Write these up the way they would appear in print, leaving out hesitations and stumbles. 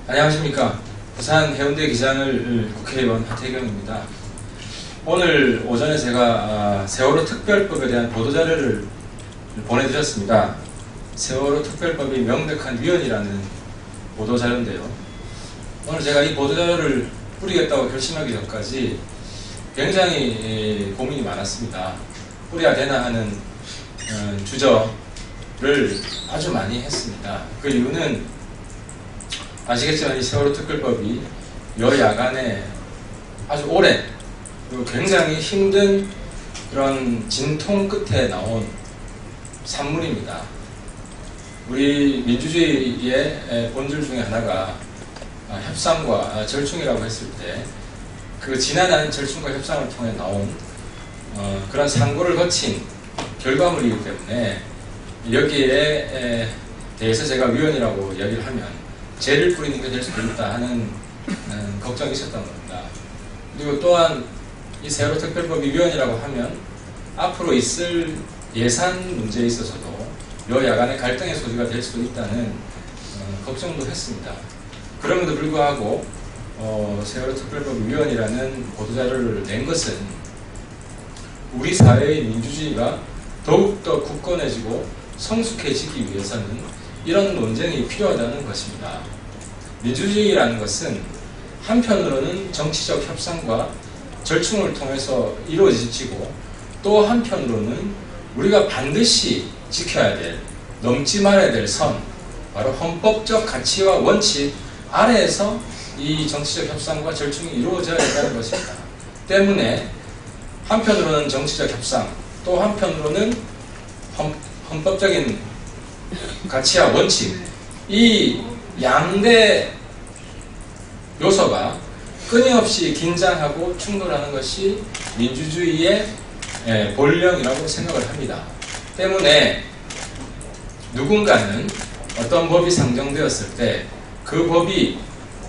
안녕하십니까. 부산 해운대 기장을 국회의원 하태경입니다. 오늘 오전에 제가 세월호 특별법에 대한 보도자료를 보내드렸습니다. 세월호 특별법이 명백한 위헌이라는 보도자료인데요. 오늘 제가 이 보도자료를 뿌리겠다고 결심하기 전까지 굉장히 고민이 많았습니다. 뿌려야 되나 하는 주저를 아주 많이 했습니다. 그 이유는 아시겠지만 이 세월호 특별법이 여야간에 아주 오랜 그리고 굉장히 힘든 그런 진통 끝에 나온 산물입니다. 우리 민주주의의 본질 중에 하나가 협상과 절충이라고 했을 때 그 지난한 절충과 협상을 통해 나온 그런 상고를 거친 결과물이기 때문에 여기에 대해서 제가 위헌이라고 이야기를 하면 죄를 뿌리는 게 될 수도 있다 하는 걱정이 있었던 겁니다. 그리고 또한 이 세월호 특별법이 위헌이라고 하면 앞으로 있을 예산 문제에 있어서도 여야 간의 갈등의 소지가 될 수도 있다는 걱정도 했습니다. 그럼에도 불구하고 세월호 특별법 위헌이라는 보도자료를 낸 것은 우리 사회의 민주주의가 더욱더 굳건해지고 성숙해지기 위해서는 이런 논쟁이 필요하다는 것입니다. 민주주의라는 것은 한편으로는 정치적 협상과 절충을 통해서 이루어지고 또 한편으로는 우리가 반드시 지켜야 될, 넘지 말아야 될 선, 바로 헌법적 가치와 원칙 아래에서 이 정치적 협상과 절충이 이루어져야 된다는 것입니다. 때문에 한편으로는 정치적 협상, 또 한편으로는 헌법적인 가치와 원칙, 이 양대 요소가 끊임없이 긴장하고 충돌하는 것이 민주주의의 본령이라고 생각을 합니다. 때문에 누군가는 어떤 법이 상정되었을 때 그 법이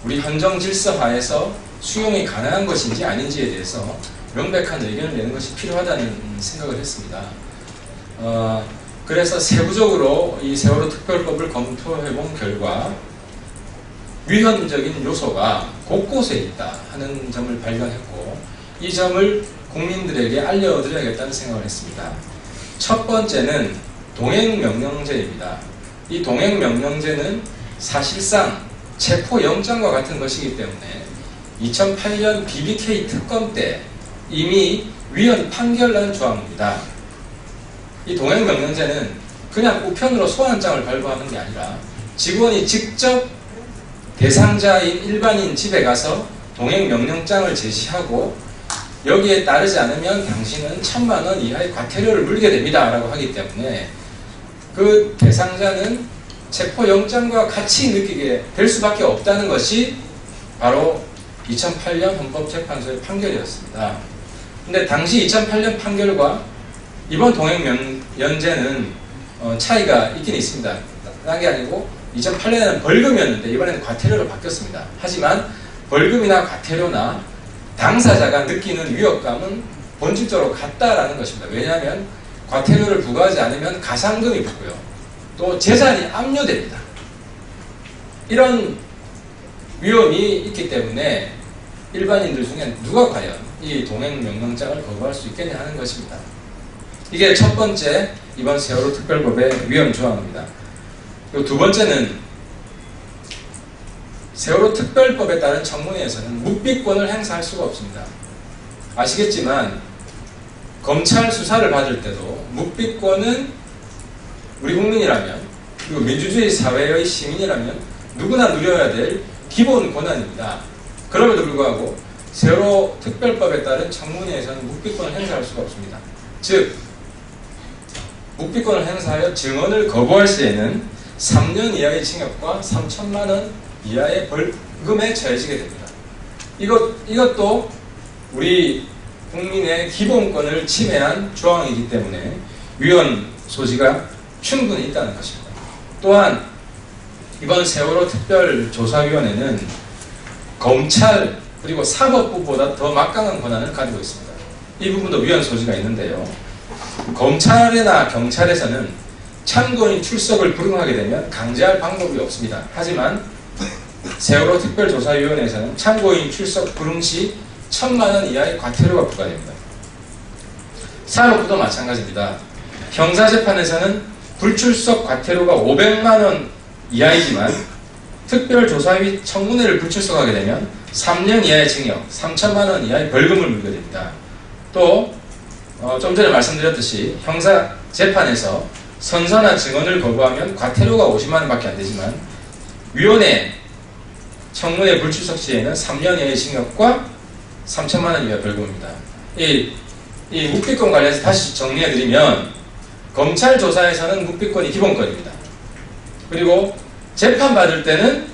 우리 헌정 질서하에서 수용이 가능한 것인지 아닌지에 대해서 명백한 의견을 내는 것이 필요하다는 생각을 했습니다. 그래서 세부적으로 이 세월호 특별법을 검토해본 결과 위헌적인 요소가 곳곳에 있다 하는 점을 발견했고 이 점을 국민들에게 알려드려야겠다는 생각을 했습니다. 첫 번째는 동행명령제입니다. 이 동행명령제는 사실상 체포영장과 같은 것이기 때문에 2008년 BBK 특검 때 이미 위헌 판결난 조항입니다. 이 동행명령제는 그냥 우편으로 소환장을 발부하는 게 아니라 직원이 직접 대상자인 일반인 집에 가서 동행명령장을 제시하고 여기에 따르지 않으면 당신은 1,000만 원 이하의 과태료를 물게 됩니다 라고 하기 때문에 그 대상자는 체포영장과 같이 느끼게 될 수밖에 없다는 것이 바로 2008년 헌법재판소의 판결이었습니다. 근데 당시 2008년 판결과 이번 동행명령제는 차이가 있긴 있습니다. 딴 게 아니고 2008년에는 벌금이었는데 이번에는 과태료로 바뀌었습니다. 하지만 벌금이나 과태료나 당사자가 느끼는 위협감은 본질적으로 같다라는 것입니다. 왜냐하면 과태료를 부과하지 않으면 가상금이 붙고요. 또 재산이 압류됩니다. 이런 위험이 있기 때문에 일반인들 중에 누가 과연 이 동행명령장을 거부할 수 있겠냐 하는 것입니다. 이게 첫 번째 이번 세월호 특별법의 위헌 조항입니다. 그리고 두 번째는 세월호 특별법에 따른 청문회에서는 묵비권을 행사할 수가 없습니다. 아시겠지만 검찰 수사를 받을 때도 묵비권은 우리 국민이라면 그리고 민주주의 사회의 시민이라면 누구나 누려야 될 기본 권한입니다. 그럼에도 불구하고 세월호 특별법에 따른 청문회에서는 묵비권을 행사할 수가 없습니다. 즉 묵비권을 행사하여 증언을 거부할 시에는 3년 이하의 징역과 3,000만 원 이하의 벌금에 처해지게 됩니다. 이것도 우리 국민의 기본권을 침해한 조항이기 때문에 위헌 소지가 충분히 있다는 것입니다. 또한 이번 세월호 특별조사위원회는 검찰 그리고 사법부보다 더 막강한 권한을 가지고 있습니다. 이 부분도 위헌 소지가 있는데요. 검찰이나 경찰에서는 참고인 출석을 불응하게 되면 강제할 방법이 없습니다. 하지만 세월호 특별조사위원회에서는 참고인 출석 불응 시 1,000만 원 이하의 과태료가 부과됩니다. 산업부도 마찬가지입니다. 형사재판에서는 불출석 과태료가 500만 원 이하이지만 특별조사위 청문회를 불출석하게 되면 3년 이하의 징역, 3천만 원 이하의 벌금을 물게 됩니다. 또 좀 전에 말씀드렸듯이 형사재판에서 선서나 증언을 거부하면 과태료가 50만 원밖에 안 되지만 위원회 청문회 불출석 시에는 3년 이하의 징역과 3천만 원 이하의 벌금입니다. 이 묵비권 관련해서 다시 정리해드리면 검찰 조사에서는 묵비권이 기본권입니다. 그리고 재판받을 때는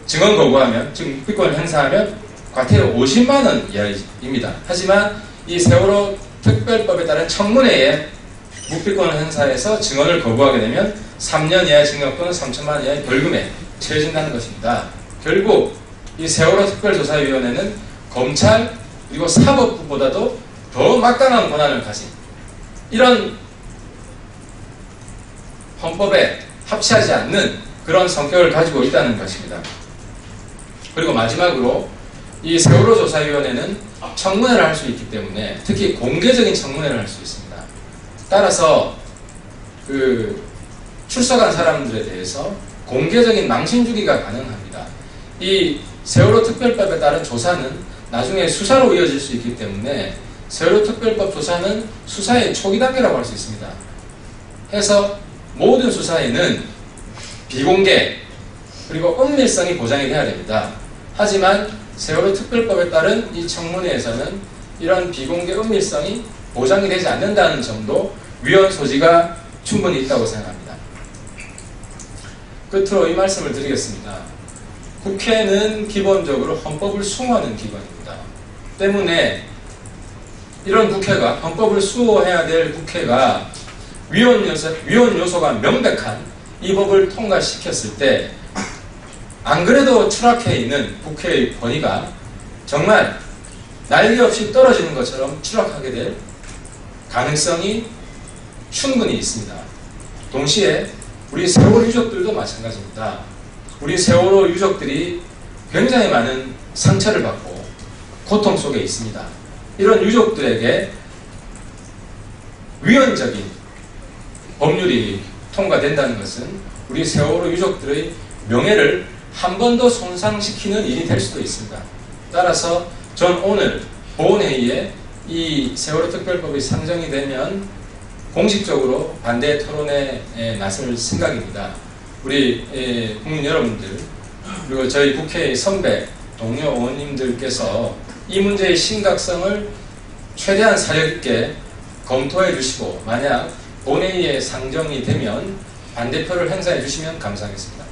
증언 거부하면, 즉 묵비권을 행사하면 과태료 50만 원 이하입니다. 하지만 이 세월호 특별법에 따른 청문회에 묵비권을 행사해서 증언을 거부하게 되면 3년 이하의 징역 또는 3천만 원 이하의 벌금에 처해진다는 것입니다. 결국 이 세월호 특별조사위원회는 검찰 그리고 사법부보다도 더 막강한 권한을 가진 이런 헌법에 합치하지 않는 그런 성격을 가지고 있다는 것입니다. 그리고 마지막으로 이 세월호 조사위원회는 청문회를 할 수 있기 때문에 특히 공개적인 청문회를 할 수 있습니다. 따라서 출석한 사람들에 대해서 공개적인 망신 주기가 가능합니다. 이 세월호 특별법에 따른 조사는 나중에 수사로 이어질 수 있기 때문에 세월호 특별법 조사는 수사의 초기 단계라고 할 수 있습니다. 해서 모든 수사에는 비공개 그리고 은밀성이 보장이 돼야 됩니다. 하지만 세월호 특별법에 따른 이 청문회에서는 이런 비공개 은밀성이 보장이 되지 않는다는 점도 위헌 소지가 충분히 있다고 생각합니다. 끝으로 이 말씀을 드리겠습니다. 국회는 기본적으로 헌법을 수호하는 기관입니다. 때문에 이런 국회가, 헌법을 수호해야 될 국회가 위헌 요소가 명백한 이 법을 통과시켰을 때 안 그래도 추락해 있는 국회의 권위가 정말 날개 없이 떨어지는 것처럼 추락하게 될 가능성이 충분히 있습니다. 동시에 우리 세월호 유족들도 마찬가지입니다. 우리 세월호 유족들이 굉장히 많은 상처를 받고 고통 속에 있습니다. 이런 유족들에게 위헌적인 법률이 통과된다는 것은 우리 세월호 유족들의 명예를 한 번 더 손상시키는 일이 될 수도 있습니다. 따라서 전 오늘 본회의에 이 세월호 특별법이 상정이 되면 공식적으로 반대 토론에 나설 생각입니다. 우리 국민 여러분들 그리고 저희 국회의 선배 동료 의원님들께서 이 문제의 심각성을 최대한 사력 있게 검토해 주시고 만약 본회의에 상정이 되면 반대표를 행사해 주시면 감사하겠습니다.